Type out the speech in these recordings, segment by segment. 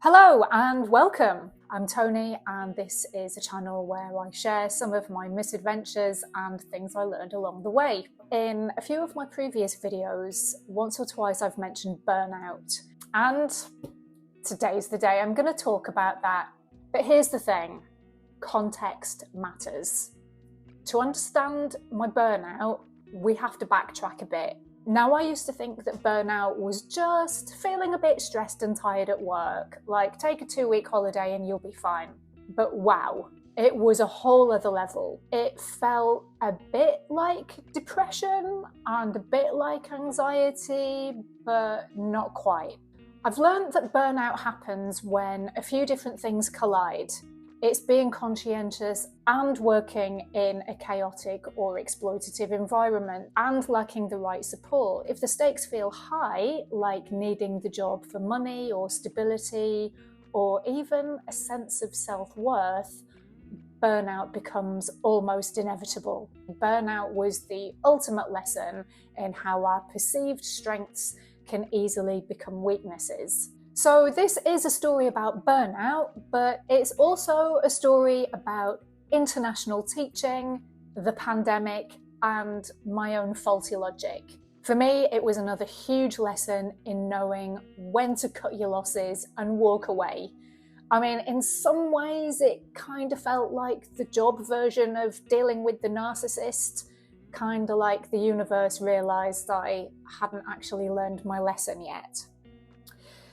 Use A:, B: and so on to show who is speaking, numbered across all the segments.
A: Hello and welcome. I'm Tony and this is a channel where I share some of my misadventures and things I learned along the way. In a few of my previous videos, once or twice I've mentioned burnout, and today's the day I'm going to talk about that. But here's the thing, context matters. To understand my burnout, we have to backtrack a bit. Now, I used to think that burnout was just feeling a bit stressed and tired at work, like take a 2-week holiday and you'll be fine. But wow, it was a whole other level. It felt a bit like depression and a bit like anxiety, but not quite. I've learned that burnout happens when a few different things collide. It's being conscientious and working in a chaotic or exploitative environment and lacking the right support. If the stakes feel high, like needing the job for money or stability, or even a sense of self-worth, burnout becomes almost inevitable. Burnout was the ultimate lesson in how our perceived strengths can easily become weaknesses. So this is a story about burnout, but it's also a story about international teaching, the pandemic, and my own faulty logic. For me, it was another huge lesson in knowing when to cut your losses and walk away. I mean, in some ways, it kind of felt like the job version of dealing with the narcissist, kind of like the universe realised that I hadn't actually learned my lesson yet.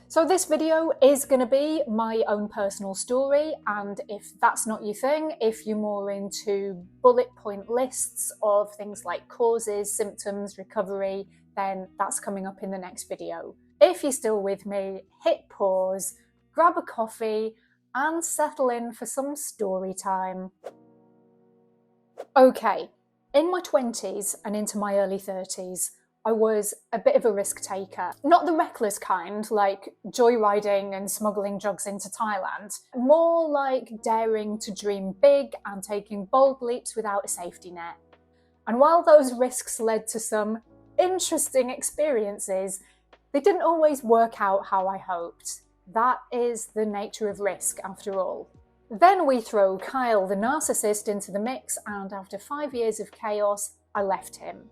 A: So this video is going to be my own personal story, and if that's not your thing, if you're more into bullet point lists of things like causes, symptoms, recovery, then that's coming up in the next video. If you're still with me, hit pause, grab a coffee, and settle in for some story time. Okay, in my 20s and into my early 30s, I was a bit of a risk taker. Not the reckless kind, like joyriding and smuggling drugs into Thailand. More like daring to dream big and taking bold leaps without a safety net. And while those risks led to some interesting experiences, they didn't always work out how I hoped. That is the nature of risk, after all. Then we throw Kyle the narcissist into the mix, and after 5 years of chaos, I left him.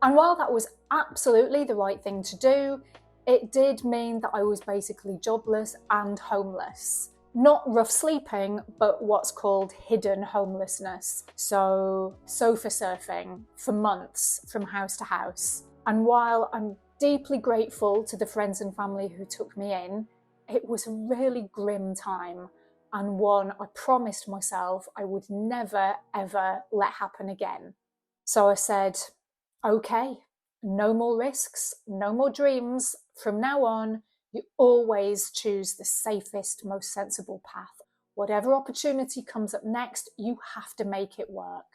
A: And while that was absolutely the right thing to do, it did mean that I was basically jobless and homeless. Not rough sleeping, but what's called hidden homelessness. So sofa surfing for months from house to house. And while I'm deeply grateful to the friends and family who took me in, it was a really grim time, and one I promised myself I would never ever let happen again. So I said, okay, no more risks, no more dreams. From now on, you always choose the safest, most sensible path. Whatever opportunity comes up next, you have to make it work.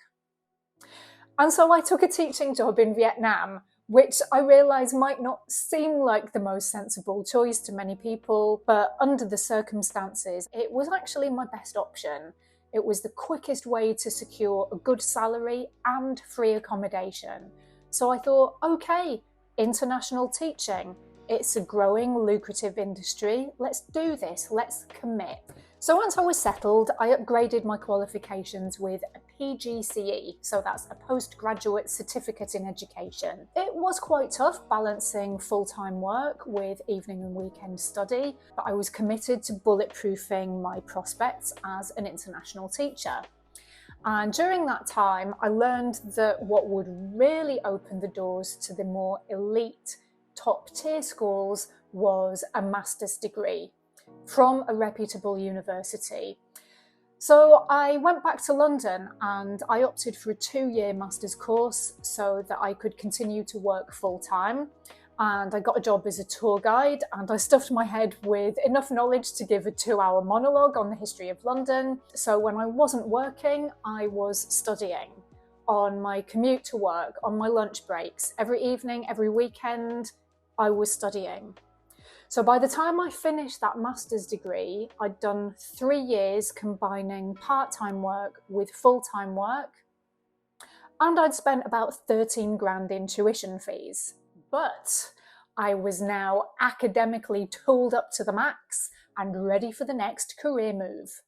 A: And so I took a teaching job in Vietnam, which I realised might not seem like the most sensible choice to many people, but under the circumstances, it was actually my best option. It was the quickest way to secure a good salary and free accommodation. So I thought, okay, international teaching, it's a growing, lucrative industry. Let's do this, let's commit. So once I was settled, I upgraded my qualifications with a PGCE, so that's a postgraduate certificate in education. It was quite tough balancing full-time work with evening and weekend study, but I was committed to bulletproofing my prospects as an international teacher. And during that time, I learned that what would really open the doors to the more elite, top-tier schools was a master's degree from a reputable university. So I went back to London and I opted for a 2-year master's course so that I could continue to work full-time. And I got a job as a tour guide, and I stuffed my head with enough knowledge to give a 2-hour monologue on the history of London. So when I wasn't working, I was studying on my commute to work, on my lunch breaks. Every evening, every weekend, I was studying. So by the time I finished that master's degree, I'd done 3 years combining part-time work with full-time work, and I'd spent about 13 grand in tuition fees. But I was now academically tooled up to the max, and ready for the next career move.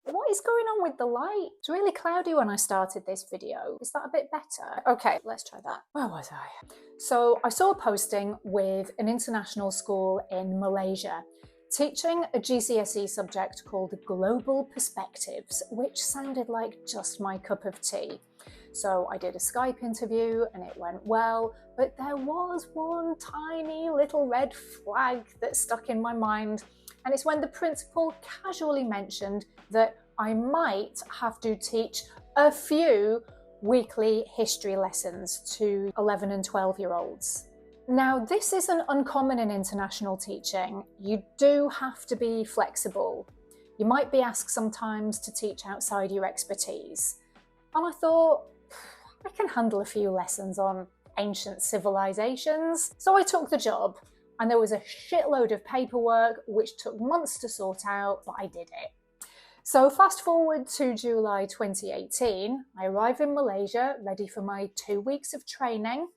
A: What is going on with the light? It's really cloudy when I started this video. Is that a bit better? Okay, let's try that. Where was I? So I saw a posting with an international school in Malaysia teaching a GCSE subject called Global Perspectives, which sounded like just my cup of tea. So I did a Skype interview and it went well, but there was one tiny little red flag that stuck in my mind, and it's when the principal casually mentioned that I might have to teach a few weekly history lessons to 11 and 12-year-olds. Now, this isn't uncommon in international teaching. You do have to be flexible. You might be asked sometimes to teach outside your expertise. And I thought, I can handle a few lessons on ancient civilizations. So I took the job, and there was a shitload of paperwork which took months to sort out, but I did it. So fast forward to July 2018, I arrive in Malaysia ready for my 2 weeks of training,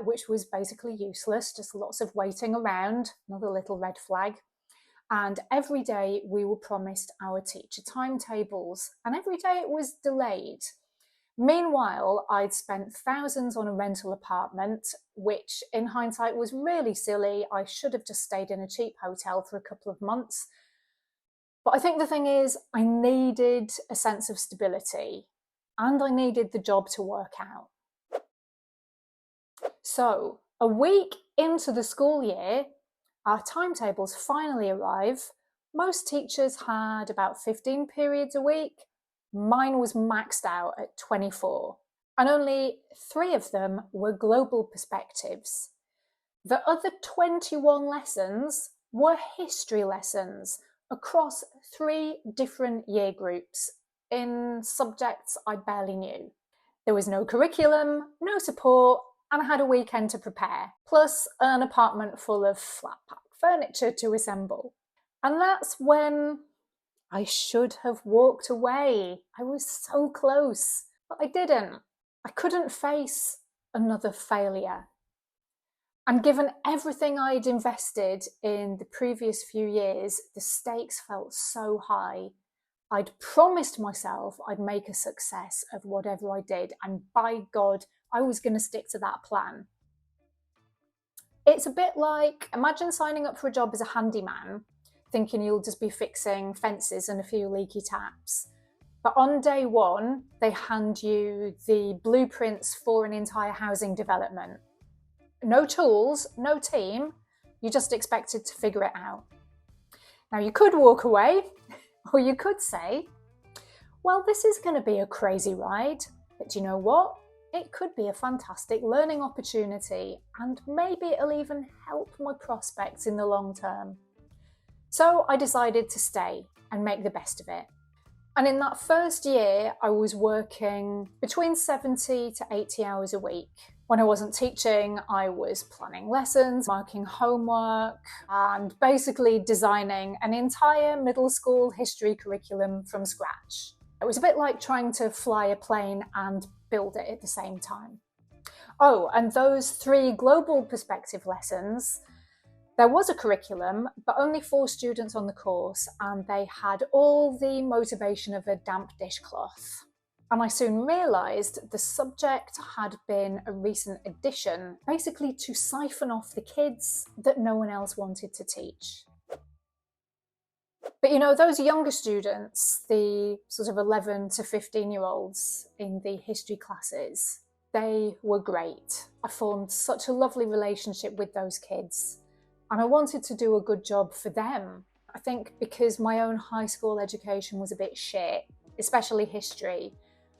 A: which was basically useless, just lots of waiting around, another little red flag. And every day we were promised our teacher timetables, and every day it was delayed. Meanwhile, I'd spent thousands on a rental apartment, which in hindsight was really silly. I should have just stayed in a cheap hotel for a couple of months. But I think the thing is, I needed a sense of stability, and I needed the job to work out. So, a week into the school year, our timetables finally arrive. Most teachers had about 15 periods a week. Mine was maxed out at 24, and only 3 of them were global perspectives. The other 21 lessons were history lessons across 3 different year groups in subjects I barely knew. There was no curriculum, no support, and I had a weekend to prepare, plus an apartment full of flat-pack furniture to assemble. And that's when I should have walked away. I was so close, but I didn't. I couldn't face another failure. And given everything I'd invested in the previous few years, the stakes felt so high. I'd promised myself I'd make a success of whatever I did, and by God, I was going to stick to that plan. It's a bit like, imagine signing up for a job as a handyman, thinking you'll just be fixing fences and a few leaky taps. But on day 1, they hand you the blueprints for an entire housing development. No tools, no team, you're just expected to figure it out. Now you could walk away, or you could say, well, this is going to be a crazy ride, but do you know what? It could be a fantastic learning opportunity, and maybe it'll even help my prospects in the long term. So I decided to stay and make the best of it. And in that first year, I was working between 70 to 80 hours a week. When I wasn't teaching, I was planning lessons, marking homework, and basically designing an entire middle school history curriculum from scratch. It was a bit like trying to fly a plane and build it at the same time. Oh, and those 3 global perspective lessons, there was a curriculum, but only 4 students on the course, and they had all the motivation of a damp dishcloth. And I soon realised the subject had been a recent addition, basically to siphon off the kids that no one else wanted to teach. But you know, those younger students, the sort of 11 to 15-year-olds in the history classes, they were great. I formed such a lovely relationship with those kids, and I wanted to do a good job for them. I think because my own high school education was a bit shit, especially history,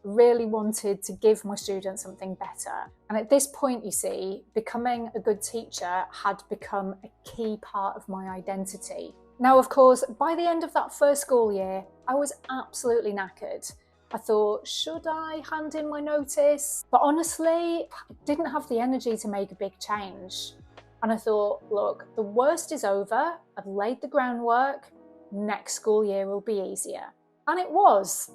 A: really wanted to give my students something better. And at this point, you see, becoming a good teacher had become a key part of my identity. Now, of course, by the end of that first school year, I was absolutely knackered. I thought, should I hand in my notice? But honestly, I didn't have the energy to make a big change. And I thought, look, the worst is over. I've laid the groundwork. Next school year will be easier. And it was,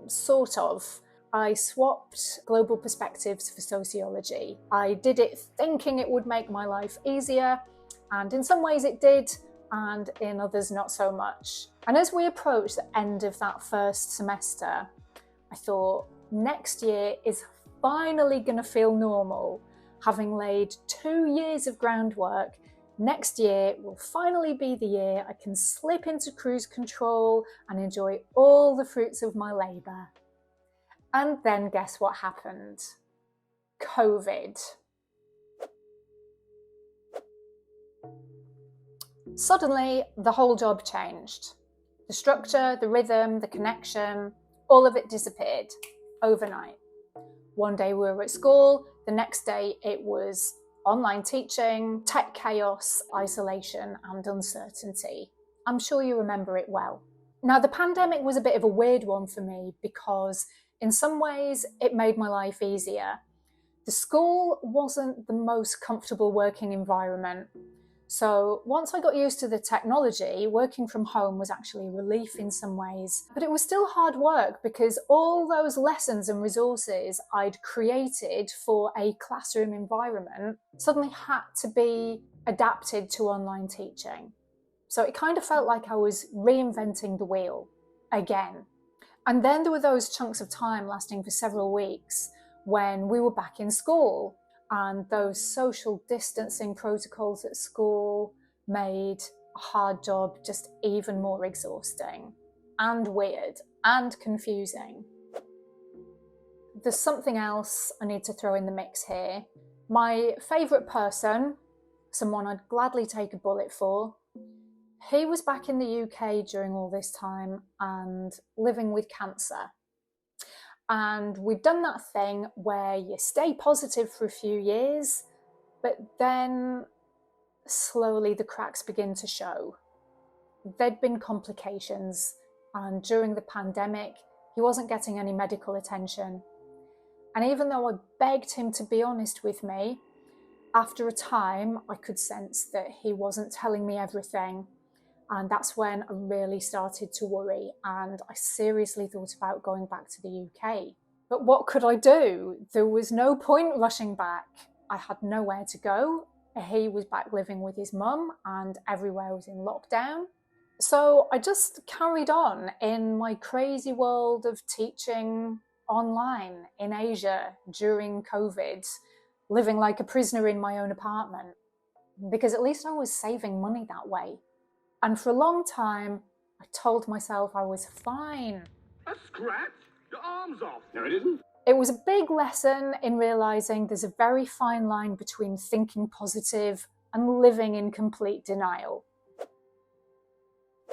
A: sort of. I swapped global perspectives for sociology. I did it thinking it would make my life easier, and in some ways it did, and in others not so much. And as we approach the end of that first semester, I thought next year is finally going to feel normal. Having laid 2 years of groundwork, next year will finally be the year I can slip into cruise control and enjoy all the fruits of my labour. And then guess what happened? COVID. Suddenly, the whole job changed. The structure, the rhythm, the connection, all of it disappeared overnight. One day we were at school, the next day it was online teaching, tech chaos, isolation and uncertainty. I'm sure you remember it well. Now, the pandemic was a bit of a weird one for me because in some ways it made my life easier. The school wasn't the most comfortable working environment. So once I got used to the technology, working from home was actually a relief in some ways. But it was still hard work because all those lessons and resources I'd created for a classroom environment suddenly had to be adapted to online teaching. So it kind of felt like I was reinventing the wheel again. And then there were those chunks of time lasting for several weeks when we were back in school. And those social distancing protocols at school made a hard job just even more exhausting and weird and confusing. There's something else I need to throw in the mix here. My favourite person, someone I'd gladly take a bullet for, he was back in the UK during all this time and living with cancer. And we've done that thing where you stay positive for a few years, but then slowly the cracks begin to show. There'd been complications, and during the pandemic, he wasn't getting any medical attention. And even though I begged him to be honest with me, after a time, I could sense that he wasn't telling me everything. And that's when I really started to worry, and I seriously thought about going back to the UK. But what could I do? There was no point rushing back. I had nowhere to go. He was back living with his mum and everywhere was in lockdown. So I just carried on in my crazy world of teaching online in Asia during COVID, living like a prisoner in my own apartment, because at least I was saving money that way. And for a long time, I told myself I was fine.
B: A scratch? Your arm's off. No, it isn't.
A: It was a big lesson in realising there's a very fine line between thinking positive and living in complete denial.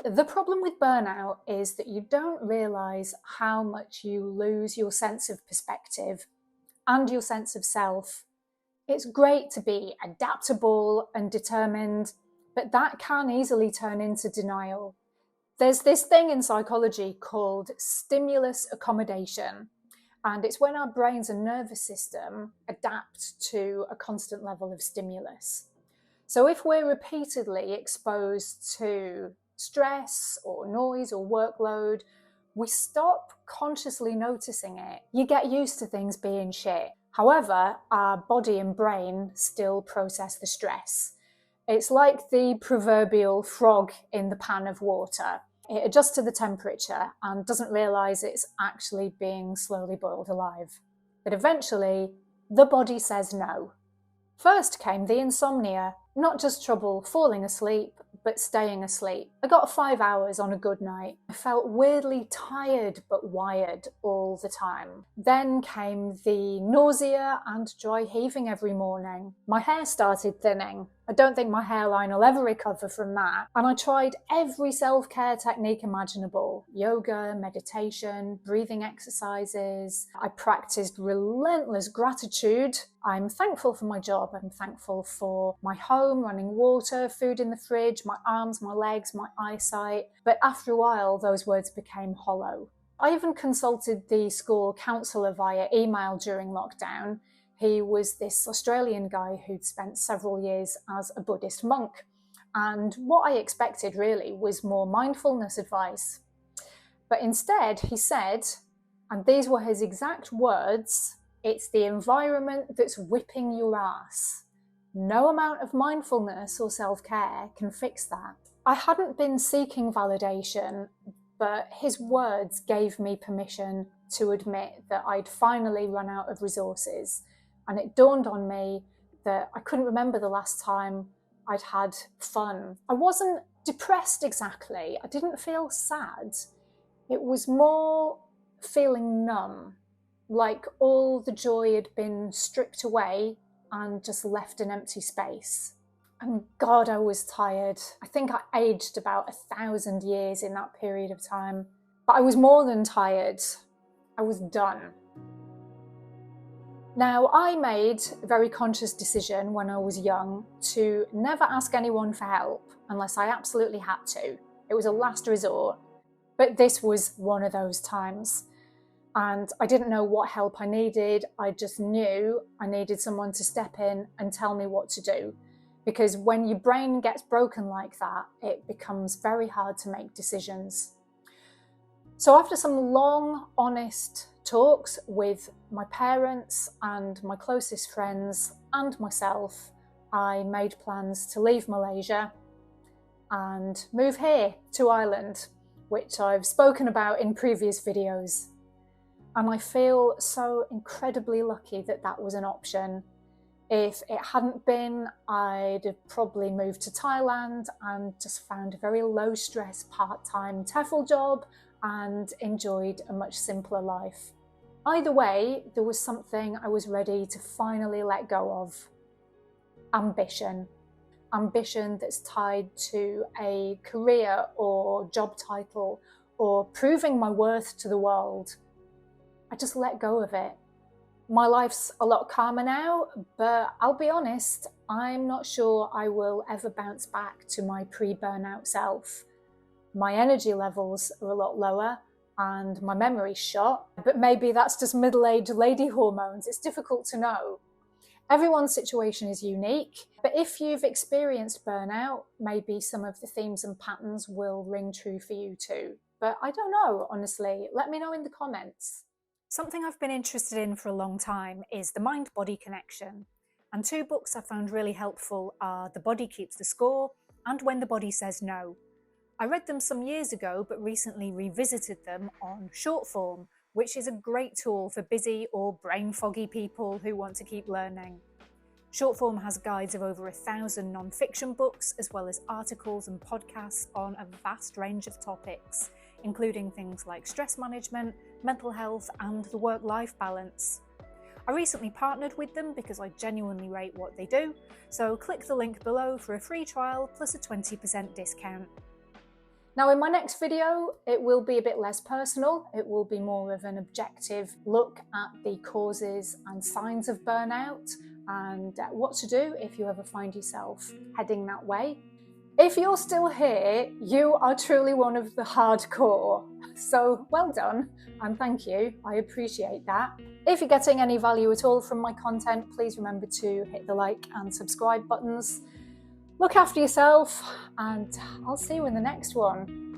A: The problem with burnout is that you don't realise how much you lose your sense of perspective and your sense of self. It's great to be adaptable and determined, but that can easily turn into denial. There's this thing in psychology called stimulus accommodation, and it's when our brains and nervous system adapt to a constant level of stimulus. So if we're repeatedly exposed to stress or noise or workload, we stop consciously noticing it. You get used to things being shit. However, our body and brain still process the stress. It's like the proverbial frog in the pan of water. It adjusts to the temperature and doesn't realise it's actually being slowly boiled alive. But eventually, the body says no. First came the insomnia, not just trouble falling asleep, but staying asleep. I got 5 hours on a good night. I felt weirdly tired but wired all the time. Then came the nausea and dry heaving every morning. My hair started thinning. I don't think my hairline will ever recover from that. And I tried every self-care technique imaginable. Yoga, meditation, breathing exercises. I practiced relentless gratitude. I'm thankful for my job. I'm thankful for my home, running water, food in the fridge, my arms, my legs, my eyesight. But after a while, those words became hollow. I even consulted the school counsellor via email during lockdown. He was this Australian guy who'd spent several years as a Buddhist monk. And what I expected really was more mindfulness advice. But instead he said, and these were his exact words, "It's the environment that's whipping your ass. No amount of mindfulness or self-care can fix that." I hadn't been seeking validation, but his words gave me permission to admit that I'd finally run out of resources. And it dawned on me that I couldn't remember the last time I'd had fun. I wasn't depressed exactly. I didn't feel sad. It was more feeling numb, like all the joy had been stripped away and just left an empty space. And God, I was tired. I think I aged about 1,000 years in that period of time. But I was more than tired. I was done. Now, I made a very conscious decision when I was young to never ask anyone for help unless I absolutely had to. It was a last resort. But this was one of those times. And I didn't know what help I needed. I just knew I needed someone to step in and tell me what to do. Because when your brain gets broken like that, it becomes very hard to make decisions. So after some long, honest talks with my parents and my closest friends and myself, I made plans to leave Malaysia and move here to Ireland, which I've spoken about in previous videos. And I feel so incredibly lucky that that was an option. If it hadn't been, I'd have probably moved to Thailand and just found a very low stress part-time TEFL job and enjoyed a much simpler life. Either way, there was something I was ready to finally let go of. Ambition. Ambition that's tied to a career or job title or proving my worth to the world. I just let go of it. My life's a lot calmer now, but I'll be honest, I'm not sure I will ever bounce back to my pre-burnout self. My energy levels are a lot lower and my memory's shot, but maybe that's just middle-aged lady hormones. It's difficult to know. Everyone's situation is unique, but if you've experienced burnout, maybe some of the themes and patterns will ring true for you too. But I don't know, honestly. Let me know in the comments. Something I've been interested in for a long time is the mind-body connection. And two books I found really helpful are The Body Keeps the Score and When the Body Says No. I read them some years ago, but recently revisited them on short form, which is a great tool for busy or brain foggy people who want to keep learning. Shortform has guides of over 1,000 non-fiction books, as well as articles and podcasts on a vast range of topics, including things like stress management, mental health, and the work-life balance. I recently partnered with them because I genuinely rate what they do, so click the link below for a free trial plus a 20% discount. Now in my next video, it will be a bit less personal. It will be more of an objective look at the causes and signs of burnout and what to do if you ever find yourself heading that way. If you're still here, you are truly one of the hardcore. So well done and thank you. I appreciate that. If you're getting any value at all from my content, please remember to hit the like and subscribe buttons. Look after yourself and I'll see you in the next one.